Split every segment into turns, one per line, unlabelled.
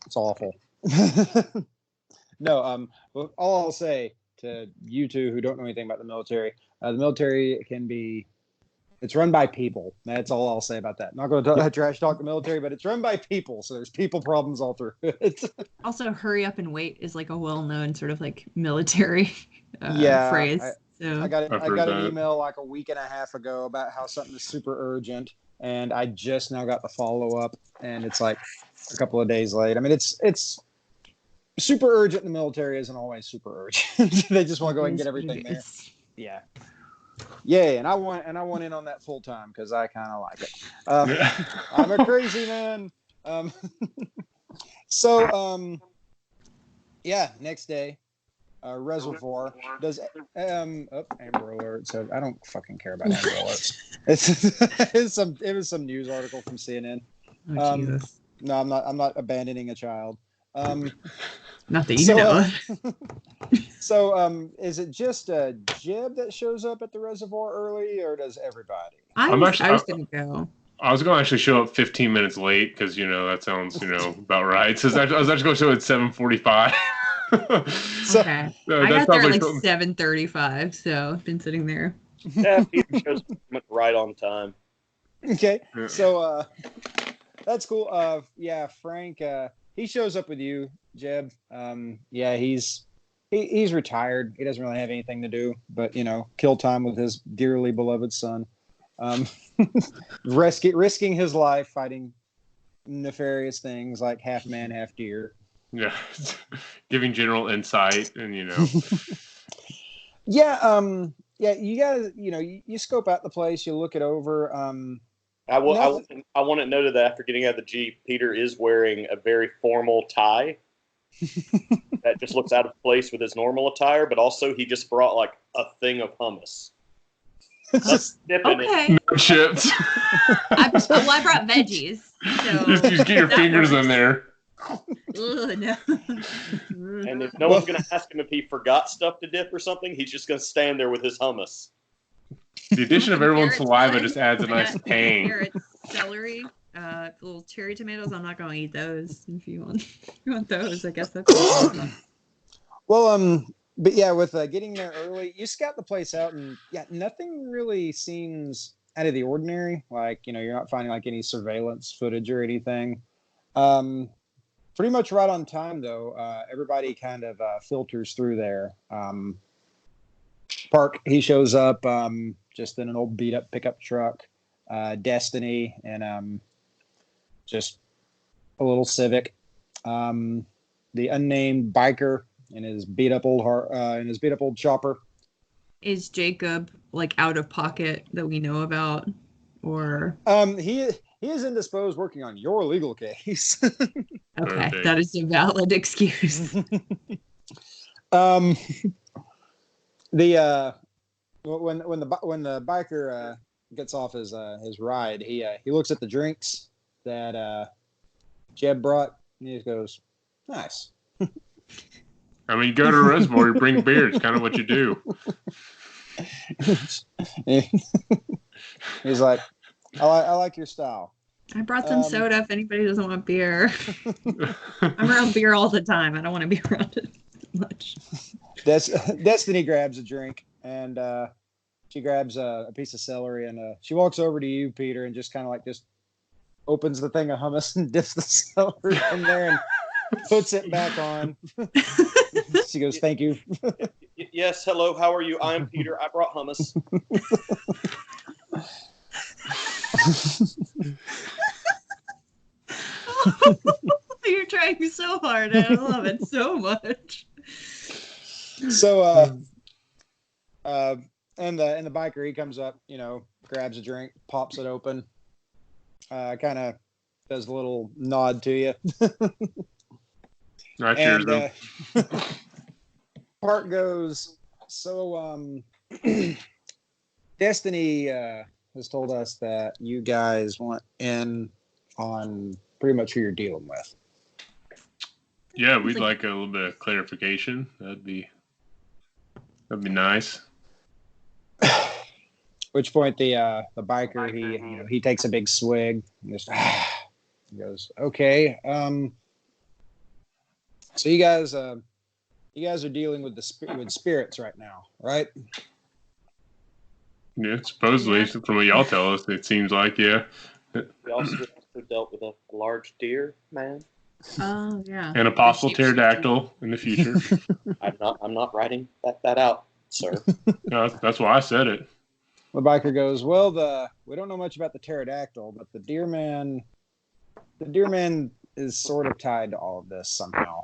It's awful. No, well, all I'll say to you two who don't know anything about the military can be, it's run by people. That's all I'll say about that. I'm not going to trash talk the military, but it's run by people. So there's people problems all through it.
Also, hurry up and wait is like a well-known sort of like military phrase.
I got an email like a week and a half ago about how something is super urgent. And I just now got the follow-up, and it's like a couple of days late. I mean, it's super urgent. The military isn't always super urgent. They just want to go ahead and get everything there. Yeah. Yeah, and I want in on that full time because I kind of like it. I'm a crazy man. Next day, Reservoir does Amber Alert. So I don't fucking care about Amber Alerts. It was some news article from CNN.
Oh, Jesus.
No, I'm not abandoning a child.
Not that you know.
So, is it just Jib that shows up at the reservoir early, or does everybody?
I was going to go.
I was going to actually show up 15 minutes late because, that sounds, about right. So I was actually going to show at 7:45.
Okay. I got there like 7:35, so I've been sitting there.
Yeah, Peter shows up right on time.
Okay. Yeah. So, that's cool. Frank, he shows up with you, Jeb. He's retired. He doesn't really have anything to do but, kill time with his dearly beloved son. Risking his life fighting nefarious things like half man, half deer.
Yeah. Giving general insight and,
Yeah, you guys, you scope out the place, you look it over.
I want it noted that after getting out of the Jeep, Peter is wearing a very formal tie that just looks out of place with his normal attire, but also he just brought like a thing of hummus.
Okay.
No chips.
I brought veggies. So
just get your fingers in there.
Ugh, no.
And if no one's going to ask him if he forgot stuff to dip or something, he's just going to stand there with his hummus.
The addition of everyone's saliva just adds a nice tang.
Garrett celery, little cherry tomatoes. I'm not going to eat those. If you want those, I guess that's awesome.
Well, but yeah, with getting there early, you scout the place out, and nothing really seems out of the ordinary. Like, you're not finding like any surveillance footage or anything. Pretty much right on time though. Everybody kind of filters through there. Park, he shows up just in an old beat up pickup truck. Destiny and just a little Civic. The unnamed biker in his beat up old chopper.
Is Jacob like out of pocket that we know about, or
he is indisposed working on your legal case.
Okay, that is a valid excuse.
When the biker gets off his ride, he looks at the drinks that Jeb brought, and he just goes, "Nice."
I mean, you go to a reservoir, you bring beer. It's kind of what you do.
He's like, I like your style.
I brought some soda if anybody doesn't want beer. I'm around beer all the time. I don't want to be around it much.
Destiny grabs a drink, and she grabs a piece of celery, and she walks over to you, Peter, and just kind of like just opens the thing of hummus and dips the celery in there and puts it back on. She goes, "Thank you."
Yes, hello, how are you? I'm Peter. I brought hummus.
You're trying so hard. I love it so much.
So, and the biker, he comes up, grabs a drink, pops it open, kind of does a little nod to you.
Right, cheers,
Part goes, so, Destiny has told us that you guys want in on pretty much who you're dealing with.
Yeah, we'd like a little bit of clarification. That'd be nice.
Which point the biker, he takes a big swig and just he goes, "Okay, So you guys are dealing with with spirits right now, right?
Yeah, supposedly, from what y'all tell us, it seems like, yeah.
We also dealt with a large deer, man.
Oh yeah.
And a possible pterodactyl in the future.
I'm not writing that out, sir.
No, that's why I said it.
The biker goes, well, we don't know much about the pterodactyl, but the deer man is sort of tied to all of this somehow.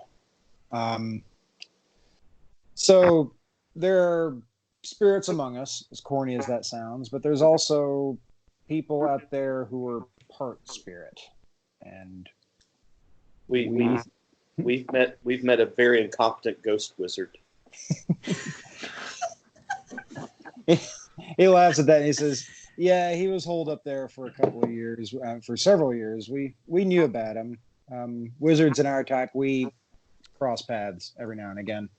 So there are spirits among us, as corny as that sounds, but there's also people out there who are part spirit, and
we've met a very incompetent ghost wizard.
He laughs at that and he says, yeah, he was holed up there for a couple of years, for several years. We knew about him. Wizards in our type, we cross paths every now and again.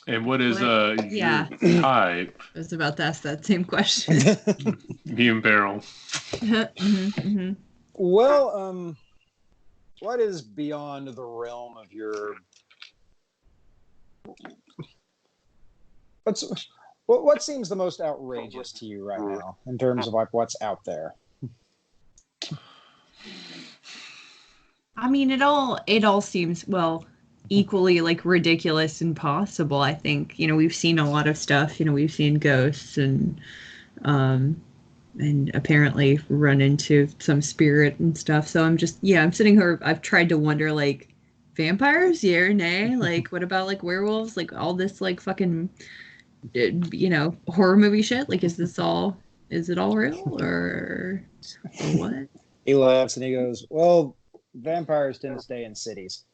And what is your type?
I was about to ask that same question.
Me and Beryl.
Well, what is beyond the realm of your... What seems the most outrageous to you right now in terms of like what's out there?
I mean, it all seems, well, equally like ridiculous and possible. I think, we've seen a lot of stuff. We've seen ghosts and apparently run into some spirit and stuff. So I'm sitting here. I've tried to wonder, like, vampires, yeah or nay? Like, what about like werewolves? Like all this like fucking, horror movie shit. Like, is it all real or what?
He laughs and he goes, well, vampires tend to stay in cities.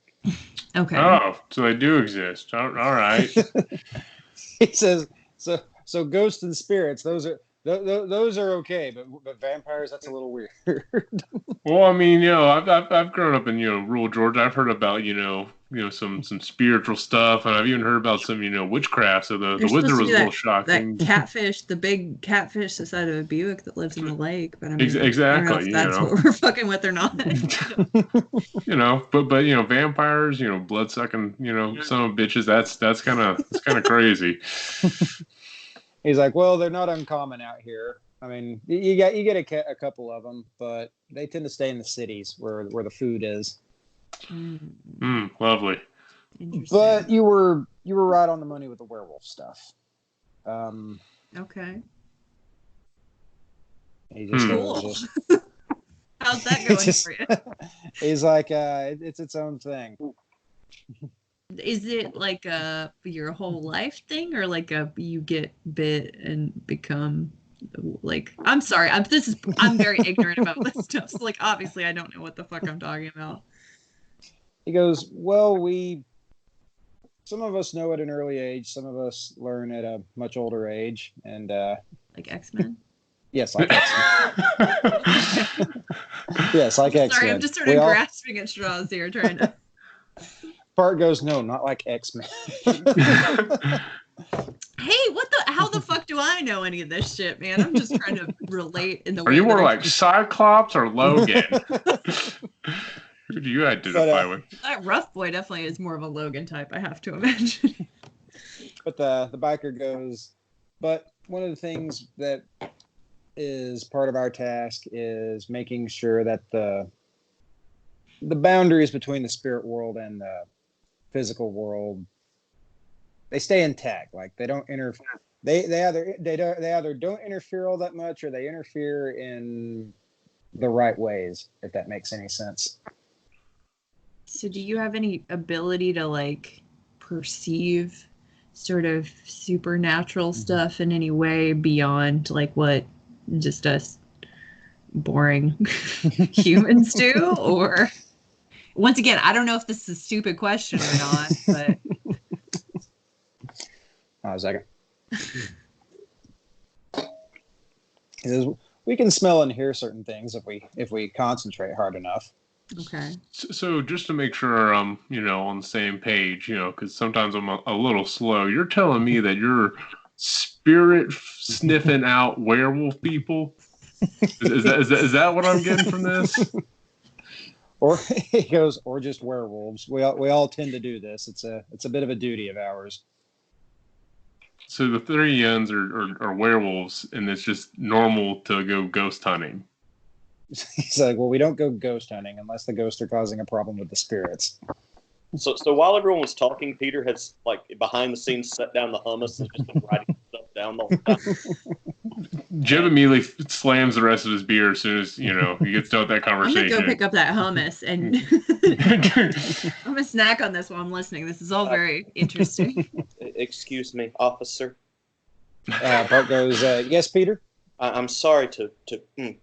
Okay.
Oh, so they do exist. All right.
He says, so ghosts and spirits, those are okay, but vampires, that's a little weird.
Well, I mean, I've grown up in rural Georgia. I've heard about some spiritual stuff, and I've even heard about some witchcraft. So the wizard was a little shocking.
That catfish, the big catfish the size of a Buick that lives in the lake. But I mean,
exactly.
I don't know if that's what we're fucking with or not.
But vampires, blood sucking, son of bitches. That's kind of crazy.
He's like, well, they're not uncommon out here. I mean, you get a couple of them, but they tend to stay in the cities where the food is.
Lovely.
But you were right on the money with the werewolf stuff.
Okay.
He just
cool. How's that going for you?
He's like, it's its own thing.
Is it like your whole life thing, or like you get bit and become like? I'm sorry, I'm very ignorant about this stuff. So like, obviously, I don't know what the fuck I'm talking about.
He goes, well, some of us know at an early age, some of us learn at a much older age, and
like X-Men.
Yes, like X-Men. Yes, like X-Men.
Sorry, I'm just sort of grasping at straws here, trying to.
Part goes, no, not like X-Men.
Hey, how the fuck do I know any of this shit, man? I'm just trying to relate in the way.
Are you more like Cyclops or Logan? Who do you identify with?
That rough boy definitely is more of a Logan type, I have to imagine.
But the biker goes, but one of the things that is part of our task is making sure that the boundaries between the spirit world and the physical world, they stay intact. Like they don't interfere. They either don't interfere all that much, or they interfere in the right ways, if that makes any sense.
So do you have any ability to like perceive sort of supernatural stuff in any way beyond like what just us boring humans do? Or once again, I don't know if this is a stupid question or not, but
a second. He says, we can smell and hear certain things if we concentrate hard enough.
Okay.
So just to make sure I'm, on the same page, because sometimes I'm a little slow. You're telling me that you're spirit sniffing out werewolf people? Is that what I'm getting from this?
Or he goes, or just werewolves. We all tend to do this. It's a bit of a duty of ours.
So the three Yuns are werewolves, and it's just normal to go ghost hunting.
He's like, well, we don't go ghost hunting unless the ghosts are causing a problem with the spirits.
So while everyone was talking, Peter has, like, behind the scenes set down the hummus and just been writing stuff down the whole time.
Jim immediately slams the rest of his beer as soon as, he gets done with that conversation.
I'm going to go pick up that hummus and I'm going to snack on this while I'm listening. This is all very interesting.
Excuse me, officer.
Bart goes, yes, Peter?
I'm sorry to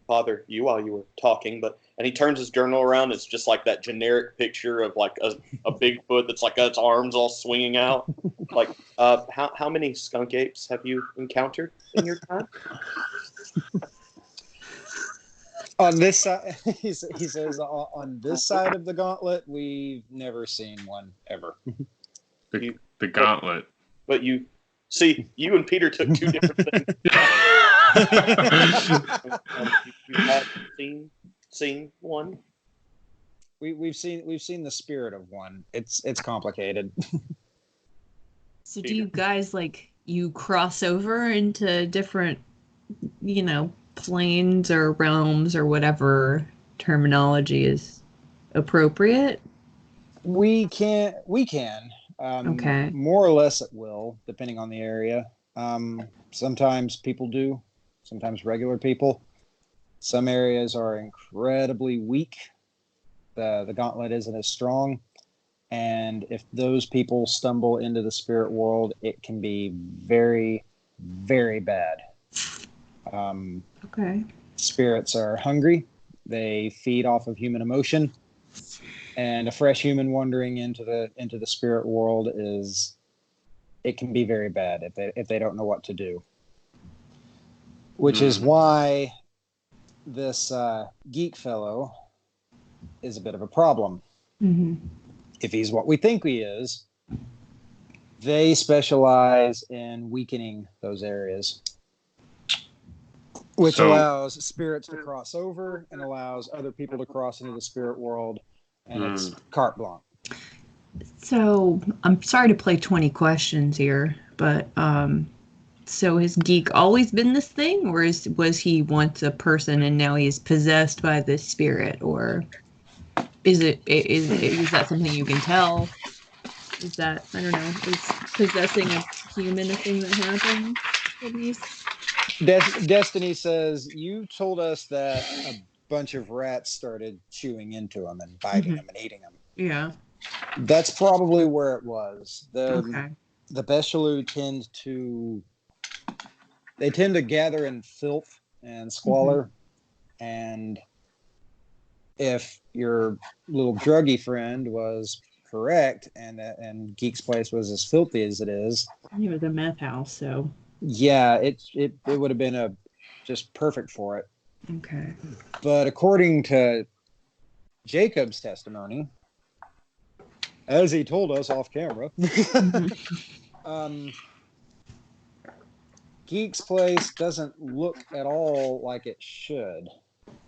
bother you while you were talking, and he turns his journal around. It's just like that generic picture of like a Bigfoot that's like got its arms all swinging out. Like, how many skunk apes have you encountered in your time?
On this side, he says, on this side of the gauntlet, we've never seen one ever.
The gauntlet.
But you and Peter took two different things. You have seen one.
We've seen the spirit of one. It's complicated.
So do you guys you cross over into different, planes or realms or whatever terminology is appropriate?
We can.
Okay.
More or less at will, depending on the area. Sometimes people do. Sometimes regular people. Some areas are incredibly weak. The gauntlet isn't as strong. And if those people stumble into the spirit world, it can be very, very bad.
Okay.
Spirits are hungry. They feed off of human emotion. And a fresh human wandering into the spirit world it can be very bad if they don't know what to do. Which is why this geek fellow is a bit of a problem.
Mm-hmm.
If he's what we think he is, they specialize in weakening those areas, which allows spirits to cross over and allows other people to cross into the spirit world, and it's carte blanche.
So I'm sorry to play 20 questions here, but so has geek always been this thing, or was he once a person and now he's possessed by this spirit, or is that something you can tell? Is that, I don't know, is possessing a human a thing that happens at least?
Destiny says, you told us that a bunch of rats started chewing into him and biting him and eating him.
Yeah.
That's probably where it was.
Okay.
The Becheloux tend to gather in filth and squalor, and if your little druggy friend was correct and Geek's place was as filthy as it is,
It was a meth house, so
yeah, it would have been just perfect for it.
okay.
But according to Jacob's testimony, as he told us off camera, Geek's place doesn't look at all like it should.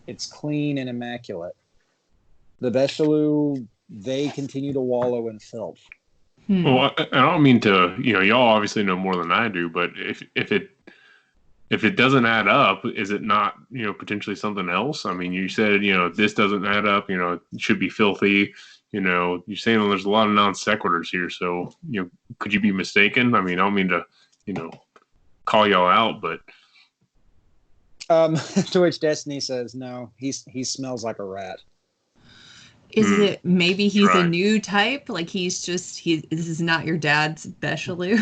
It's clean and immaculate. The Becheloux, they continue to wallow in filth.
Well, I don't mean to, y'all obviously know more than I do, but if it doesn't add up, is it not, potentially something else? I mean, you said, this doesn't add up, it should be filthy. You're saying there's a lot of non sequiturs here. So, could you be mistaken? I mean, I don't mean to, call y'all out, but.
To which Destiny says, no, he smells like a rat.
Is it maybe he's a new type? Like this is not your dad's Becheloux.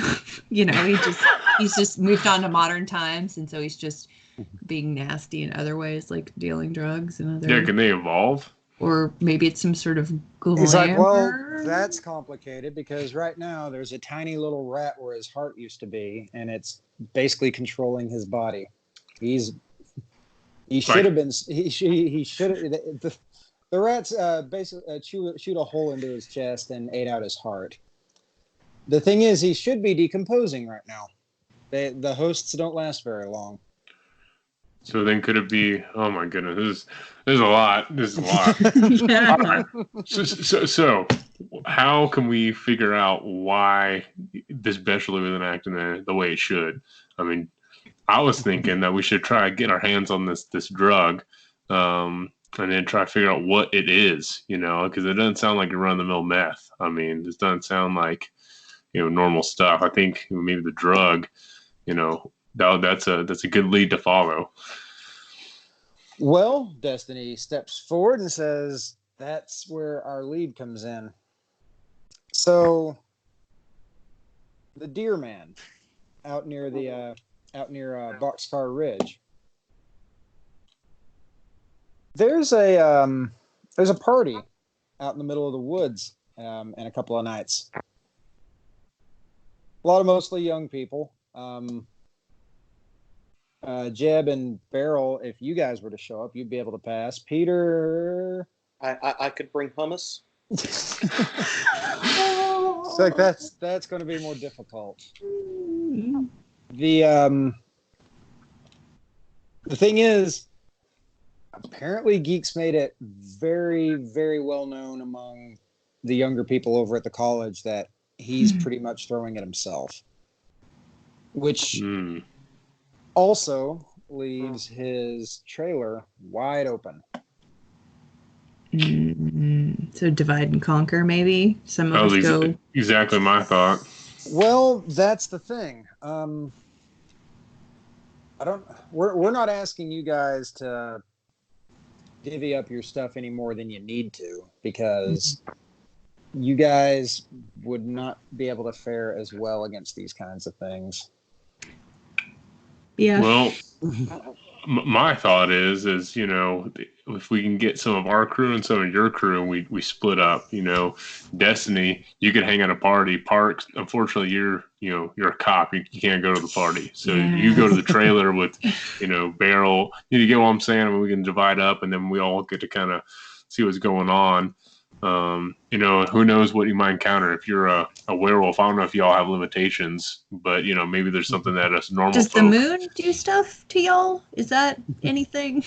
He's just moved on to modern times, and so he's just being nasty in other ways, like dealing drugs and other.
Yeah, can they evolve?
Or maybe it's some sort of glamour.
He's like, well, that's complicated because right now there's a tiny little rat where his heart used to be, and it's basically controlling his body. He should have been. He should have. The rats basically shoot a hole into his chest and ate out his heart. The thing is, he should be decomposing right now. The hosts don't last very long.
So then could it be? Oh my goodness, there's a lot. There's a lot.
Yeah.
All right. So, how can we figure out why this Bechley wasn't acting the way it should? I mean, I was thinking that we should try to get our hands on this drug, and then try to figure out what it is, because it doesn't sound like a run-of-the-mill meth. I mean, this doesn't sound like normal stuff. I think maybe the drug, that's a good lead to follow.
Well, Destiny steps forward and says, "That's where our lead comes in." So, the Deer Man, out near Boxcar Ridge, there's a party out in the middle of the woods in a couple of nights. A lot of mostly young people. Jeb and Beryl, if you guys were to show up, you'd be able to pass. Peter,
I could bring hummus.
It's like that's going to be more difficult. The thing is, apparently Geeks made it very, very well known among the younger people over at the college that he's pretty much throwing it himself, which also leaves his trailer wide open.
So divide and conquer, maybe. Some of us go.
Exactly my thought.
Well, that's the thing. We're not asking you guys to divvy up your stuff any more than you need to, because you guys would not be able to fare as well against these kinds of things.
Yeah.
Well, my thought is if we can get some of our crew and some of your crew, and we split up. Destiny, you could hang at a party. Park, unfortunately, you're a cop. You can't go to the party, so you go to the trailer with Beryl. You get what I'm saying? I mean, we can divide up, and then we all get to kind of see what's going on. Who knows what you might encounter if you're a werewolf. I don't know if y'all have limitations, but maybe there's something that us normal
Does
folk.
the moon do stuff to y'all? Is that anything?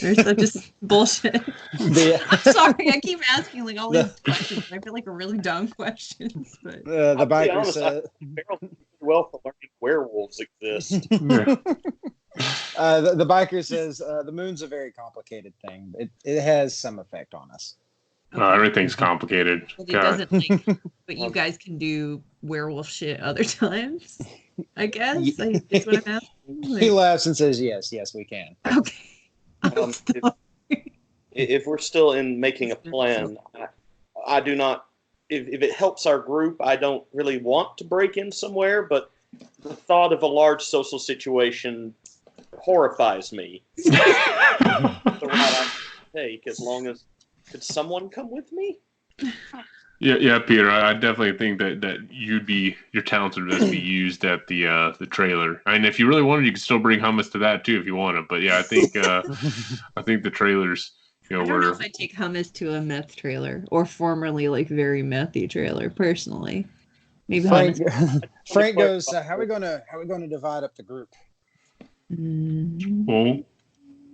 Or is that just bullshit? I'm sorry, I keep asking like all these questions. I feel like are really dumb questions. But
The biker said,
Beryl well for learning werewolves exist.
the biker says the moon's a very complicated thing. It has some effect on us.
Okay. Everything's complicated.
But it doesn't but you guys can do werewolf shit other times, I guess. That's what I'm asking.
He laughs and says, yes, we can.
Okay.
If we're still in making a plan, I do not. If it helps our group, I don't really want to break in somewhere. But the thought of a large social situation horrifies me. The route I take, as long as could someone come with me?
Yeah, Peter. I definitely think that your talents would best be used at the trailer. I mean, if you really wanted, you could still bring hummus to that too if you wanted. But yeah, I think the trailers.
I don't know if I'd take hummus to a meth trailer or formerly like very methy trailer personally. Maybe
Frank goes, how are we gonna divide up the group?
Well,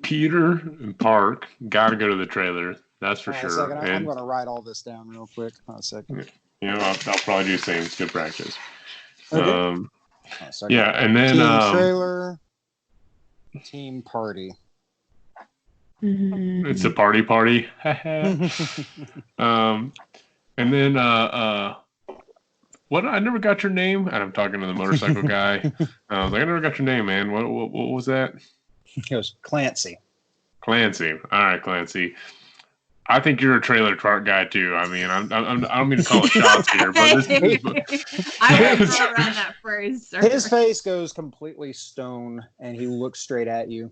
Peter and Park got to go to the trailer. That's for sure.
I'm going to write all this down real quick. Hold a second.
I'll probably do the same. It's good practice.
Okay.
And then
team trailer, team party.
It's a party. And then what? I never got your name. And I'm talking to the motorcycle guy. I was like, I never got your name, man. What was that?
He goes, Clancy.
All right, Clancy. I think you're a trailer park guy too. I mean, I don't mean to call it shots here, but
I would throw around that phrase. Sir.
His face goes completely stone, and he looks straight at you,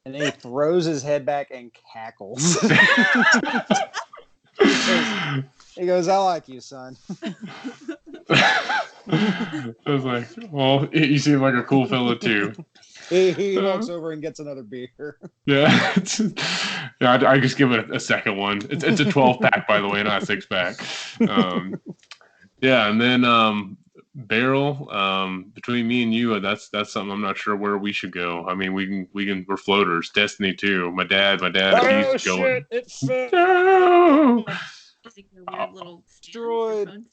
and then he throws his head back and cackles. He goes, "I like you, son."
I was like, well, you seem like a cool fella too.
He walks over and gets another beer.
Yeah, I just give it a second one. It's a 12-pack, by the way, not a 6-pack. And then Beryl, between me and you, that's something I'm not sure where we should go. I mean, we're floaters. Destiny too. My dad,
Oh
he's
shit!
going.
It fell.
No!
Using your weird little
Destroyed.
stand,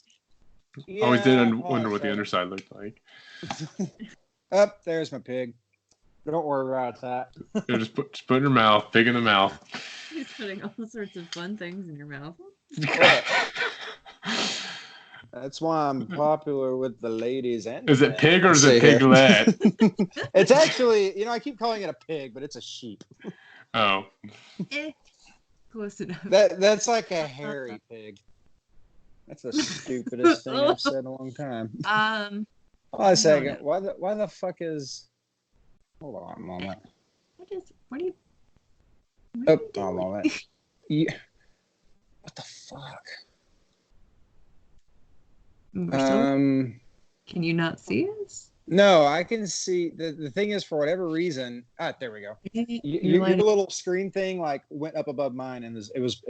Yeah,
Always did wonder what the underside looked like.
Up there's my pig. Don't worry about that.
Just put in your mouth, pig in the mouth.
He's putting all sorts of fun things in your mouth.
That's why I'm popular with the ladies and.
Is it pig or is it piglet?
It's actually, I keep calling it a pig, but it's a sheep.
Oh.
Close enough.
That's like a hairy pig. That's the stupidest thing I've said in a long time. Hold on a second. Why the fuck is? Hold on a moment.
What are you
Hold on a moment. What the fuck?
Can you not see us?
No, I can see. The thing is, for whatever reason, there we go. Your little screen thing like went up above mine, and it was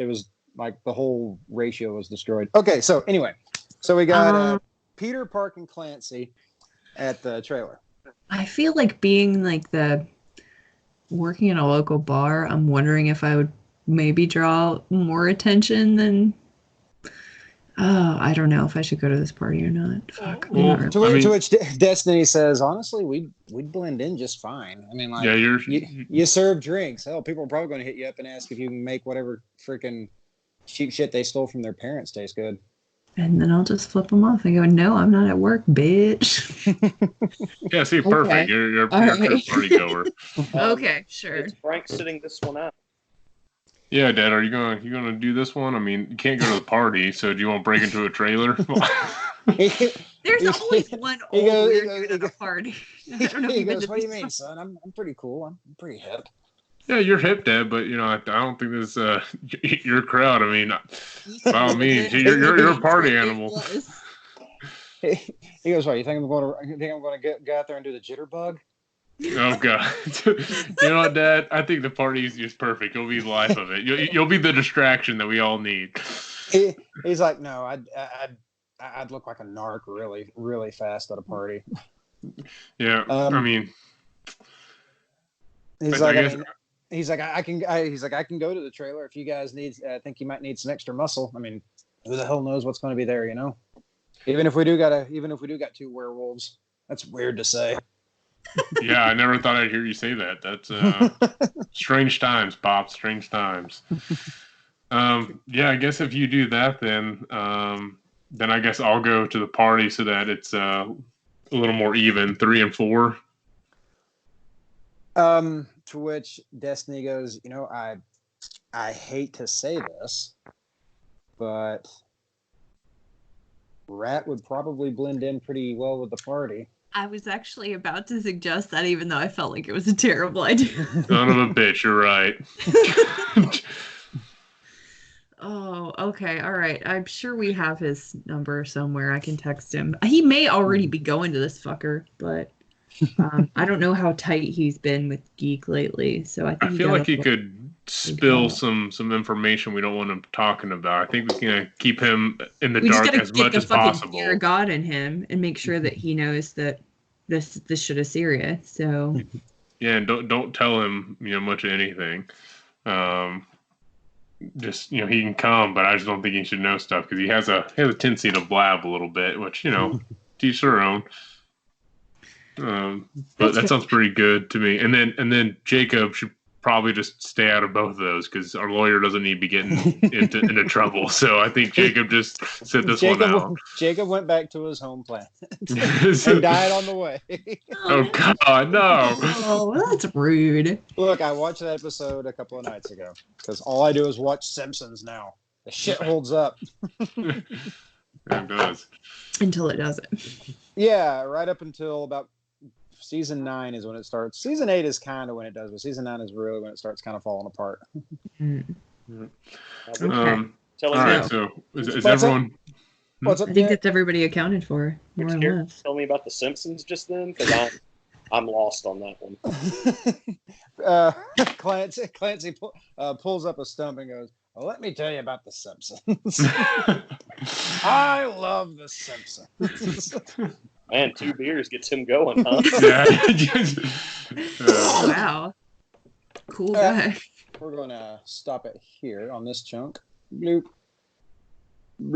like the whole ratio was destroyed. Okay, so anyway, we got Peter, Park, and Clancy at the trailer.
I feel like being like working in a local bar, I'm wondering if I would maybe draw more attention than. Oh, I don't know if I should go to this party or not. Fuck.
Well, to which Destiny says, honestly, we'd blend in just fine. I mean, like,
yeah,
you serve drinks. Hell, people are probably going to hit you up and ask if you can make whatever freaking cheap shit they stole from their parents taste good.
And then I'll just flip them off and go, no, I'm not at work, bitch.
Yeah, see, perfect. Okay. You're a party goer.
Okay, sure.
It's Frank sitting this one out.
Yeah, Dad, are you gonna do this one? I mean, you can't go to the party, so do you want to break into a trailer?
There's always one old weird at a party. I don't know.
He goes, what do you mean, son? I'm pretty cool. I'm pretty hip.
Yeah, you're hip, Dad, but I don't think this your crowd. I mean, by all means, you're a party animal.
He goes, what? You think I'm going to go out there and do the jitterbug?
Oh God! You know what, Dad? I think the party is perfect. You'll be the life of it. You'll be the distraction that we all need.
He's like, no, I'd look like a narc really, really fast at a party.
Yeah, I mean,
he's like, I can go to the trailer if you guys think you might need some extra muscle. I mean, who the hell knows what's going to be there, Even if we do got two werewolves, that's weird to say.
Yeah, I never thought I'd hear you say that. That's strange times, Pop. Strange times. Yeah, I guess if you do that, then I guess I'll go to the party so that it's a little more even, 3 and 4.
To which Destiny goes, I hate to say this, but Rat would probably blend in pretty well with the party.
I was actually about to suggest that, even though I felt like it was a terrible idea.
Son of a bitch, you're right.
Oh, okay. All right. I'm sure we have his number somewhere. I can text him. He may already be going to this fucker, but I don't know how tight he's been with Geek lately. So I feel
like he could spill some information we don't want him talking about. I think we can keep him in the dark as much as possible.
Fear of God in him and make sure that he knows that this shit is serious. So
yeah, and don't tell him much of anything. Just he can come, but I just don't think he should know stuff because he has a tendency to blab a little bit, which to each their own. But that sounds pretty good to me. And then Jacob should probably just stay out of both of those because our lawyer doesn't need to be getting into trouble. So I think Jacob just sit this one out.
Jacob went back to his home planet and died on the way.
Oh God, no!
Oh, that's rude.
Look, I watched that episode a couple of nights ago because all I do is watch Simpsons now. The shit holds up.
It does.
Until it doesn't.
Yeah, right up until about season 9 is when it starts. Season 8 is kind of when it does, but season 9 is really when it starts kind of falling apart.
All right, so is everyone?
What's up,
I think that's everybody accounted for. More or less.
Tell me about the Simpsons just then, because I'm lost on that one.
Clancy pulls up a stump and goes, well, let me tell you about the Simpsons. I love The Simpsons.
Man, 2 beers gets him going, huh?
Wow. Cool guy.
We're going to stop it here on this chunk. Bloop. Bloop.